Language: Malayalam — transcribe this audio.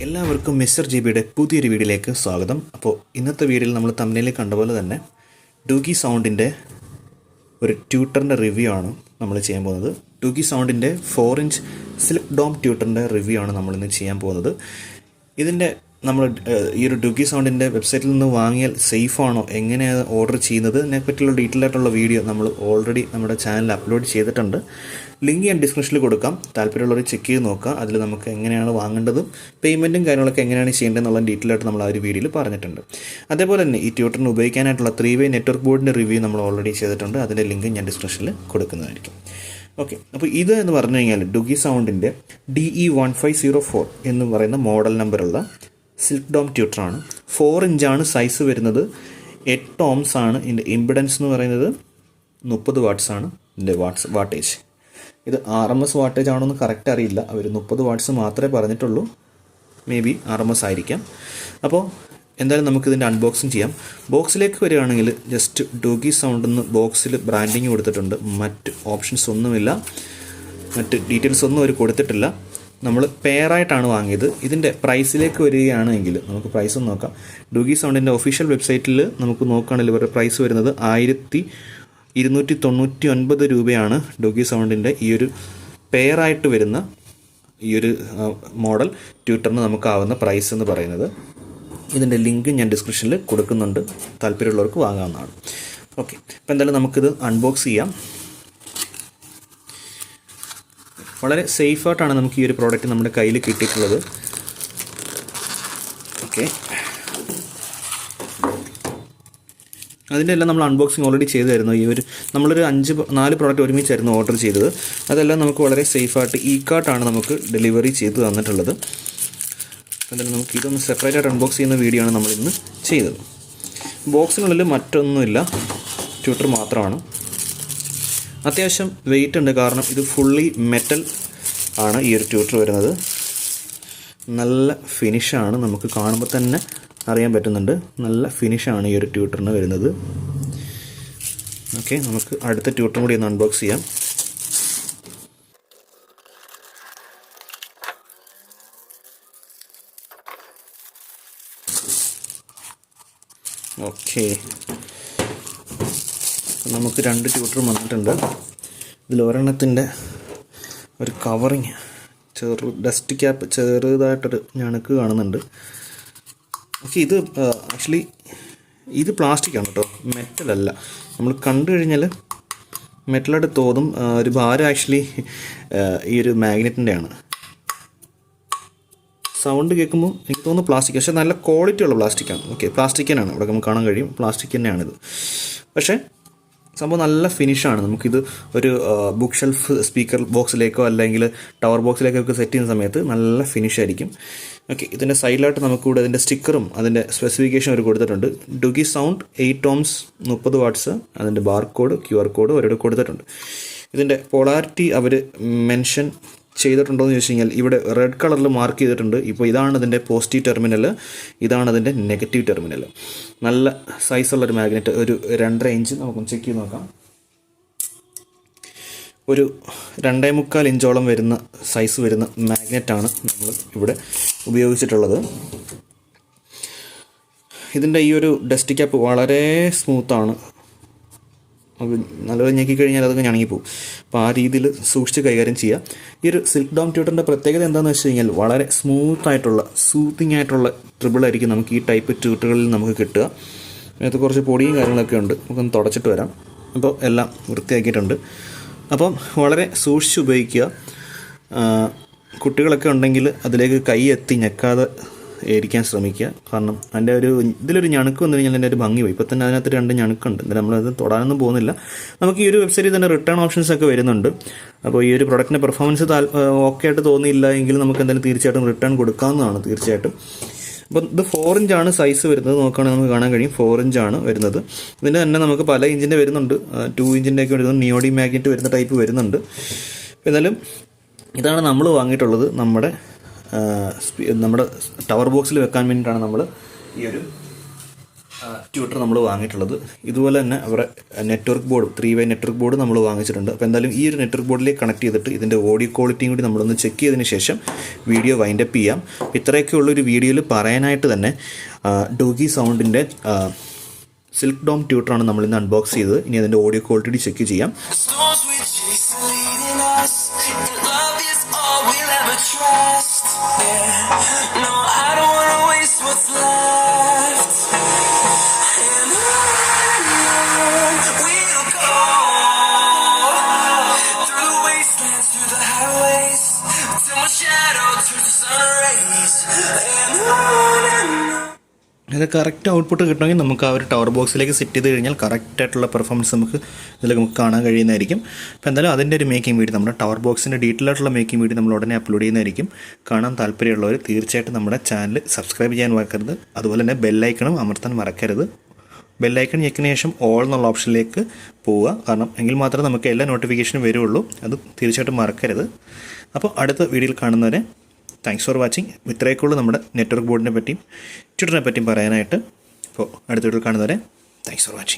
എല്ലാവർക്കും മിസ്റ്റർ ജിബിയുടെ പുതിയൊരു വീഡിയോയിലേക്ക് സ്വാഗതം. അപ്പോൾ ഇന്നത്തെ വീഡിയോയിൽ നമ്മൾ തമ്മിൽ കണ്ട പോലെ തന്നെ ഡൂഗി സൗണ്ടിൻ്റെ ഒരു ട്യൂട്ടറിൻ്റെ റിവ്യൂ ആണ് നമ്മൾ ചെയ്യാൻ പോകുന്നത്. ഡൂഗി സൗണ്ടിൻ്റെ 4-inch സിൽക്ക് ഡോം ട്യൂട്ടറിൻ്റെ റിവ്യൂ ആണ് നമ്മളിന്ന് ചെയ്യാൻ പോകുന്നത്. ഇതിൻ്റെ നമ്മൾ ഈ ഒരു ഡൂഗി സൗണ്ടിൻ്റെ വെബ്സൈറ്റിൽ നിന്ന് വാങ്ങിയാൽ സേഫ് ആണോ, എങ്ങനെയാണ് ഓർഡർ ചെയ്യുന്നത് ഇതിനെപ്പറ്റിയുള്ള ഡീറ്റെയിൽ ആയിട്ടുള്ള വീഡിയോ നമ്മൾ ഓൾറെഡി നമ്മുടെ ചാനലിൽ അപ്ലോഡ് ചെയ്തിട്ടുണ്ട്. ലിങ്ക് ഞാൻ ഡിസ്ക്രിപ്ഷനിൽ കൊടുക്കാം. താല്പര്യമുള്ളവർ ചെക്ക് ചെയ്ത് നോക്കുക. അതിൽ നമുക്ക് എങ്ങനെയാണ് വാങ്ങേണ്ടതും പേയ്മെൻറ്റും കാര്യങ്ങളൊക്കെ എങ്ങനെയാണ് ചെയ്യേണ്ടതെന്നുള്ള ഡീറ്റെയിൽ ആയിട്ട് നമ്മൾ ആ ഒരു വീഡിയോയിൽ പറഞ്ഞിട്ടുണ്ട്. അതേപോലെ തന്നെ ഈ ട്യൂട്ടറിന് ഉപയോഗിക്കാനായിട്ടുള്ള 3-way നെറ്റ്വർക്ക് ബോർഡിൻ്റെ റിവ്യൂ നമ്മൾ ഓൾറെഡി ചെയ്തിട്ടുണ്ട്. അതിൻ്റെ ലിങ്ക് ഞാൻ ഡിസ്ക്രിപ്ഷനിൽ കൊടുക്കുന്നതായിരിക്കും. ഓക്കെ, അപ്പോൾ ഇത് എന്ന് പറഞ്ഞു കഴിഞ്ഞാൽ ഡൂഗി സൗണ്ടിൻ്റെ DE1504 എന്ന് പറയുന്ന മോഡൽ നമ്പറുള്ള സിൽക്ക് ഡോം ട്യൂട്ടറാണ്. 4-inch ആണ് സൈസ് വരുന്നത്. 8 ohms ആണ് ഇതിൻ്റെ ഇമ്പിഡൻസ് എന്ന് പറയുന്നത്. 30 watts ആണ് ഇതിൻ്റെ വാട്ടേജ്. ഇത് RMS വാട്ടേജ് ആണോ എന്ന് കറക്റ്റ് അറിയില്ല. അവർ 30 watts മാത്രമേ പറഞ്ഞിട്ടുള്ളൂ. മേ ബി RMS ആയിരിക്കാം. അപ്പോൾ എന്തായാലും നമുക്കിതിൻ്റെ അൺബോക്സിങ് ചെയ്യാം. ബോക്സിലേക്ക് വരികയാണെങ്കിൽ ജസ്റ്റ് ഡൂഗി സൗണ്ട് എന്ന് ബോക്സിൽ ബ്രാൻഡിങ് കൊടുത്തിട്ടുണ്ട്. മറ്റ് ഓപ്ഷൻസ് ഒന്നുമില്ല, മറ്റ് ഡീറ്റെയിൽസ് ഒന്നും അവർ കൊടുത്തിട്ടില്ല. നമ്മൾ പെയറായിട്ടാണ് വാങ്ങിയത്. ഇതിൻ്റെ പ്രൈസിലേക്ക് വരികയാണെങ്കിൽ നമുക്ക് പ്രൈസ് ഒന്ന് നോക്കാം. ഡൂഗി സൗണ്ടിൻ്റെ ഒഫീഷ്യൽ വെബ്സൈറ്റിൽ നമുക്ക് നോക്കുകയാണെങ്കിൽ ഇവരുടെ പ്രൈസ് വരുന്നത് 1299 രൂപയാണ്. ഡൂഗി സൗണ്ടിൻ്റെ ഈ ഒരു പെയറായിട്ട് വരുന്ന ഈ ഒരു മോഡൽ ട്യൂട്ടറിന് നമുക്കാവുന്ന പ്രൈസ് എന്ന് പറയുന്നത്. ഇതിൻ്റെ ലിങ്ക് ഞാൻ ഡിസ്ക്രിപ്ഷനിൽ കൊടുക്കുന്നുണ്ട്. താല്പര്യമുള്ളവർക്ക് വാങ്ങാവുന്നതാണ്. ഓക്കെ, അപ്പോൾ എന്തായാലും നമുക്കിത് അൺബോക്സ് ചെയ്യാം. വളരെ സേഫായിട്ടാണ് നമുക്ക് ഈ ഒരു പ്രോഡക്റ്റ് നമ്മുടെ കയ്യിൽ കിട്ടിയിട്ടുള്ളത്. ഓക്കെ, അതിൻ്റെ എല്ലാം നമ്മൾ അൺബോക്സിങ് ഓൾറെഡി ചെയ്തായിരുന്നു. ഈ ഒരു നമ്മളൊരു 4 പ്രോഡക്റ്റ് ഒരുമിച്ചായിരുന്നു ഓർഡർ ചെയ്തത്. അതെല്ലാം നമുക്ക് വളരെ സേഫായിട്ട് കാർട്ടാണ് നമുക്ക് ഡെലിവറി ചെയ്ത് തന്നിട്ടുള്ളത്. എന്തായാലും നമുക്ക് ഇതൊന്ന് സെപ്പറേറ്റ് ആയിട്ട് അൺബോക്സ് ചെയ്യുന്ന വീഡിയോ ആണ് നമ്മളിന്ന് ചെയ്തത്. ബോക്സിനുള്ളിൽ മറ്റൊന്നുമില്ല, ട്യൂട്ടർ മാത്രമാണ്. അത്യാവശ്യം വെയിറ്റ് ഉണ്ട്, കാരണം ഇത് ഫുള്ളി മെറ്റൽ ആണ് ഈ ഒരു ട്യൂട്ടർ വരുന്നത്. നല്ല ഫിനിഷാണ്, നമുക്ക് കാണുമ്പോൾ തന്നെ അറിയാൻ പറ്റുന്നുണ്ട്. നല്ല ഫിനിഷാണ് ഈ ഒരു ട്യൂട്ടറിന് വരുന്നത്. ഓക്കെ, നമുക്ക് അടുത്ത ട്യൂട്ടറും കൂടി ഒന്ന് അൺബോക്സ് ചെയ്യാം. ഓക്കെ, നമുക്ക് 2 ട്യൂട്ടറും വന്നിട്ടുണ്ട്. ഇതിൽ ഒരെണ്ണത്തിൻ്റെ ഒരു കവറിങ് ഡസ്റ്റ് ക്യാപ്പ് ചെറുതായിട്ടൊരു ഞണക്ക് കാണുന്നുണ്ട്. ഓക്കെ, ഇത് ആക്ച്വലി ഇത് പ്ലാസ്റ്റിക്കാണ് കേട്ടോ, മെറ്റലല്ല. നമ്മൾ കണ്ടു കഴിഞ്ഞാൽ മെറ്റലായിട്ട് തോന്നും. ഒരു ഭാരം ആക്ച്വലി ഈ ഒരു മാഗ്നറ്റിൻ്റെയാണ്. സൗണ്ട് കേൾക്കുമ്പോൾ എനിക്ക് തോന്നുന്നു പ്ലാസ്റ്റിക്, പക്ഷേ നല്ല ക്വാളിറ്റി ഉള്ള പ്ലാസ്റ്റിക്കാണ്. ഓക്കെ, പ്ലാസ്റ്റിക് തന്നെയാണ്, ഇവിടെ നമുക്ക് കാണാൻ കഴിയും പ്ലാസ്റ്റിക് തന്നെയാണിത്. പക്ഷേ സംഭവം നല്ല ഫിനിഷാണ്. നമുക്കിത് ഒരു ബുക്ക് ഷെൽഫ് സ്പീക്കർ ബോക്സിലേക്കോ അല്ലെങ്കിൽ ടവർ ബോക്സിലേക്കോ ഒക്കെ സെറ്റ് ചെയ്യുന്ന സമയത്ത് നല്ല ഫിനിഷായിരിക്കും. ഓക്കെ, ഇതിൻ്റെ സൈഡിലായിട്ട് നമുക്കിവിടെ അതിൻ്റെ സ്റ്റിക്കറും അതിൻ്റെ സ്പെസിഫിക്കേഷൻ അവർ കൊടുത്തിട്ടുണ്ട്. ഡൂഗി സൗണ്ട് 8 ohms 30 watts, അതിൻ്റെ ബാർകോഡ് QR കോഡ് അവരോട് കൊടുത്തിട്ടുണ്ട്. ഇതിൻ്റെ പോളാരിറ്റി അവർ മെൻഷൻ ചെയ്തിട്ടുണ്ടോ എന്ന് ചോദിച്ചു കഴിഞ്ഞാൽ ഇവിടെ റെഡ് കളറിൽ മാർക്ക് ചെയ്തിട്ടുണ്ട്. ഇപ്പോൾ ഇതാണ് ഇതിൻ്റെ പോസിറ്റീവ് ടെർമിനൽ, ഇതാണ് അതിൻ്റെ നെഗറ്റീവ് ടെർമിനൽ. നല്ല സൈസുള്ളൊരു മാഗ്നറ്റ്, ഒരു 2.5 inch നമുക്കൊന്ന് ചെക്ക് ചെയ്ത് നോക്കാം. ഒരു 2.25 ഇഞ്ചോളം വരുന്ന സൈസ് വരുന്ന മാഗ്നറ്റാണ് നമ്മൾ ഇവിടെ ഉപയോഗിച്ചിട്ടുള്ളത്. ഇതിൻ്റെ ഈ ഒരു ഡസ്റ്റ് ക്യാപ്പ് വളരെ സ്മൂത്താണ്. നല്ലത് ഞെക്കിക്കഴിഞ്ഞാൽ അതൊക്കെ ഞണങ്ങിപ്പോവും. അപ്പോൾ ആ രീതിയിൽ സൂക്ഷിച്ച് കൈകാര്യം ചെയ്യുക. ഈ ഒരു സിൽക്ക് ഡോം ട്യൂട്ടറിൻ്റെ പ്രത്യേകത എന്താണെന്ന് വെച്ച് കഴിഞ്ഞാൽ വളരെ സ്മൂത്തായിട്ടുള്ള സൂത്തിങ് ആയിട്ടുള്ള ട്രിബിളായിരിക്കും നമുക്ക് ഈ ടൈപ്പ് ട്യൂട്ടറുകളിൽ നമുക്ക് കിട്ടുക. അതിനകത്ത് കുറച്ച് പൊടിയും കാര്യങ്ങളൊക്കെ ഉണ്ട്, നമുക്കൊന്ന് തുടച്ചിട്ട് വരാം. അപ്പോൾ എല്ലാം വൃത്തിയാക്കിയിട്ടുണ്ട്. അപ്പം വളരെ സൂക്ഷിച്ച് ഉപയോഗിക്കുക. കുട്ടികളൊക്കെ ഉണ്ടെങ്കിൽ അതിലേക്ക് കൈ എത്തി ഞെക്കാതെ ഇരിക്കാൻ ശ്രമിക്കുക. കാരണം അതിൻ്റെ ഇതിലൊരു ഞണുക്ക് വന്നു കഴിഞ്ഞാൽ അതിൻ്റെ ഒരു ഭംഗി പോയി. ഇപ്പോൾ തന്നെ അതിനകത്ത് 2 ഞണുക്കുണ്ട്. എന്തായാലും നമ്മളത് തൊടാനൊന്നും പോകുന്നില്ല. നമുക്ക് ഈ ഒരു വെബ്സൈറ്റിൽ തന്നെ റിട്ടേൺ ഓപ്ഷൻസ് ഒക്കെ വരുന്നുണ്ട്. അപ്പോൾ ഈ ഒരു പ്രൊഡക്റ്റിൻ്റെ പെർഫോമൻസ് ഓക്കെ ആയിട്ട് തോന്നിയില്ല എങ്കിൽ നമുക്ക് എന്തായാലും തീർച്ചയായിട്ടും റിട്ടേൺ കൊടുക്കാവുന്നതാണ് തീർച്ചയായിട്ടും. അപ്പോൾ ഇത് 4-inch ആണ് സൈസ് വരുന്നത്. നോക്കുകയാണെങ്കിൽ നമുക്ക് കാണാൻ കഴിയും 4-inch ആണ് വരുന്നത്. ഇതിൻ്റെ തന്നെ നമുക്ക് പല ഇഞ്ചിൻ്റെ വരുന്നുണ്ട്, 2 inch ഒക്കെ വരുന്നുണ്ട്, നിയോഡി മാഗ്നറ്റ് വരുന്ന ടൈപ്പ് വരുന്നുണ്ട്. എന്നാലും ഇതാണ് നമ്മൾ വാങ്ങിയിട്ടുള്ളത്. നമ്മുടെ ടവർ ബോക്സിൽ വെക്കാൻ വേണ്ടിയിട്ടാണ് നമ്മൾ ഈ ഒരു ട്യൂട്ടർ നമ്മൾ വാങ്ങിയിട്ടുള്ളത്. ഇതുപോലെ തന്നെ അവരുടെ network board 3-way network board നമ്മൾ വാങ്ങിച്ചിട്ടുണ്ട്. അപ്പോൾ എന്തായാലും ഈ ഒരു നെറ്റ്വർക്ക് ബോർഡിലേക്ക് കണക്ട് ചെയ്തിട്ട് ഇതിൻ്റെ ഓഡിയോ ക്വാളിറ്റിയും കൂടി നമ്മളൊന്ന് ചെക്ക് ചെയ്തതിന് ശേഷം വീഡിയോ വൈൻഡപ്പ് ചെയ്യാം. ഇത്രയൊക്കെ ഉള്ളൊരു വീഡിയോയിൽ പറയാനായിട്ട് തന്നെ ഡൂഗി സൗണ്ടിൻ്റെ സിൽക്ക് ഡോം ട്യൂട്ടറാണ് നമ്മളിന്ന് അൺബോക്സ് ചെയ്തത്. ഇനി അതിൻ്റെ ഓഡിയോ ക്വാളിറ്റി ചെക്ക് ചെയ്യാം. ഇത് കറക്റ്റ് ഔട്ട്പുട്ട് കിട്ടണമെങ്കിൽ നമുക്ക് ആ ഒരു ടവർ ബോക്സിലേക്ക് സെറ്റ് ചെയ്ത് കഴിഞ്ഞാൽ കറക്റ്റായിട്ടുള്ള പെർഫോമൻസ് ഇതിൽ നമുക്ക് കാണാൻ കഴിയുന്നതായിരിക്കും. അപ്പോൾ എന്തായാലും അതിൻ്റെ ഒരു മേക്കിംഗ് വീഡിയോ, നമ്മുടെ ടവർ ബോക്സിൻ്റെ ഡീറ്റെയിൽ ആയിട്ടുള്ള മേക്കിംഗ് വീഡിയോ നമ്മൾ ഉടനെ അപ്ലോഡ് ചെയ്യുന്നതായിരിക്കും. കാണാൻ താല്പര്യമുള്ളവർ തീർച്ചയായിട്ടും നമ്മുടെ ചാനൽ സബ്സ്ക്രൈബ് ചെയ്യാൻ മറക്കരുത്. അതുപോലെ തന്നെ ബെല്ലൈക്കണും അമർത്താൻ മറക്കരുത്. ബെല്ലൈക്കൺ ഞെക്കിന് ശേഷം ഓൾ എന്നുള്ള ഓപ്ഷനിലേക്ക് പോവുക. കാരണം എങ്കിൽ മാത്രമേ നമുക്ക് എല്ലാ നോട്ടിഫിക്കേഷനും വരുള്ളൂ. അത് തീർച്ചയായിട്ടും മറക്കരുത്. അപ്പോൾ അടുത്ത വീഡിയോയിൽ കാണുന്നവരെ താങ്ക്സ് ഫോർ വാച്ചിങ്. ഇത്രയൊക്കെയുള്ളൂ നമ്മുടെ നെറ്റ്വർക്ക് ബോർഡിനെ പറ്റിയും ട്യൂട്ടറിനെ പറ്റിയും പറയാനായിട്ട്. അപ്പോൾ അടുത്ത വീഡിയോയിൽ കാണുന്നവരെ താങ്ക്സ് ഫോർ വാച്ചിങ്.